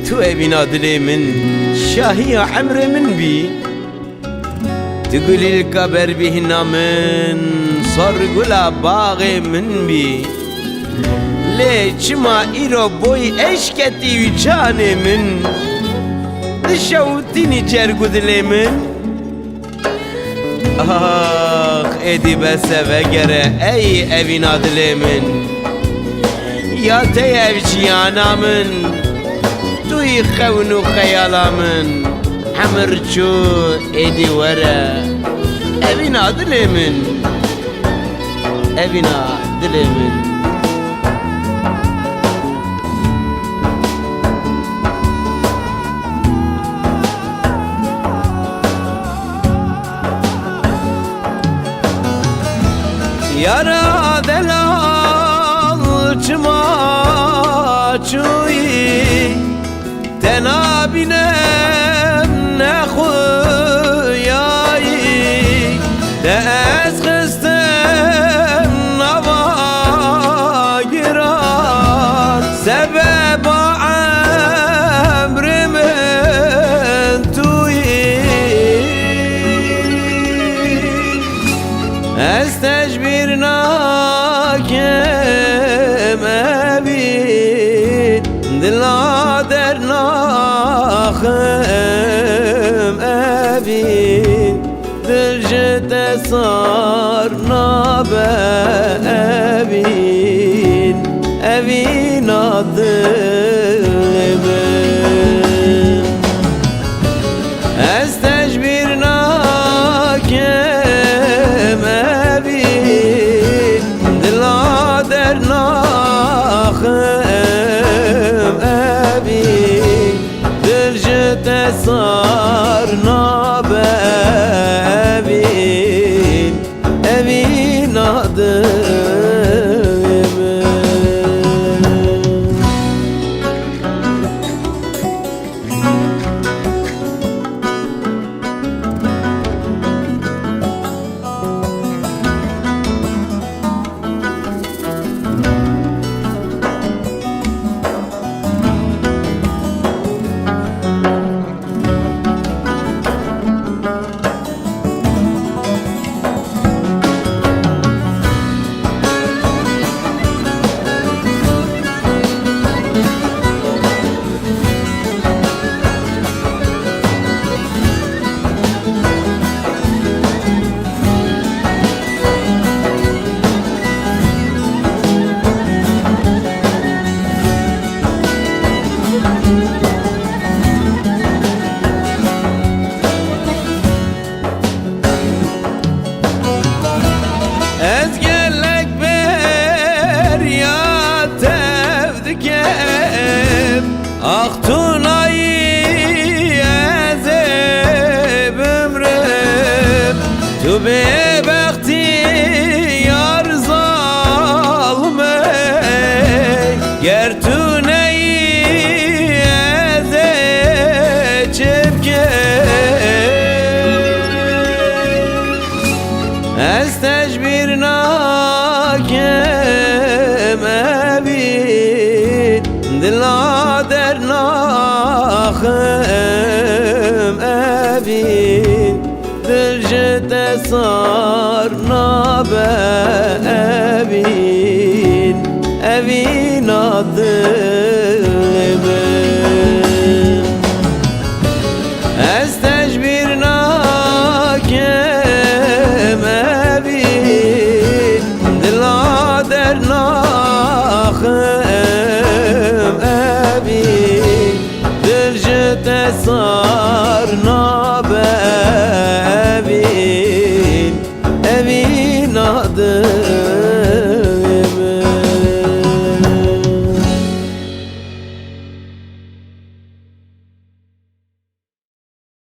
تو evina dilemin şahi emremin bi تقولي الكبر بهنا من صرقلا باغي من بي ليش ما إيرو بوي eşketi yüçane min Dışavutini çergudile min Ah edi beseve gere ey evina dile min Ya teyevciyana min Tuy khevnu khayala min Hamirçu edi vere Evina dilemin Evina dilemin Yara delal çıma çuyi Tenabinem ne huyayi De ez kıstem nava girar Sebeba emrimin tuyi Ez tecbir nakem evi Dilader nahem evi Dilcete sar nabe evin Evin adımen Ez tecbir nakem evin Dilader nahem evin Dilcete sar nabe evin Evin adımen Ezgelek ber ya tevdikem Aktunayı ezeb ömrüm Tu bebekti yar zalme Gertuneyi eze çepke Ez tecbir nakem evin Dilader nahem evin Dilcete sar nabe evin Evin adımen Ez tecbir nakem evin Dilader nahem evin Dilcete sar nabe evin Evin adımen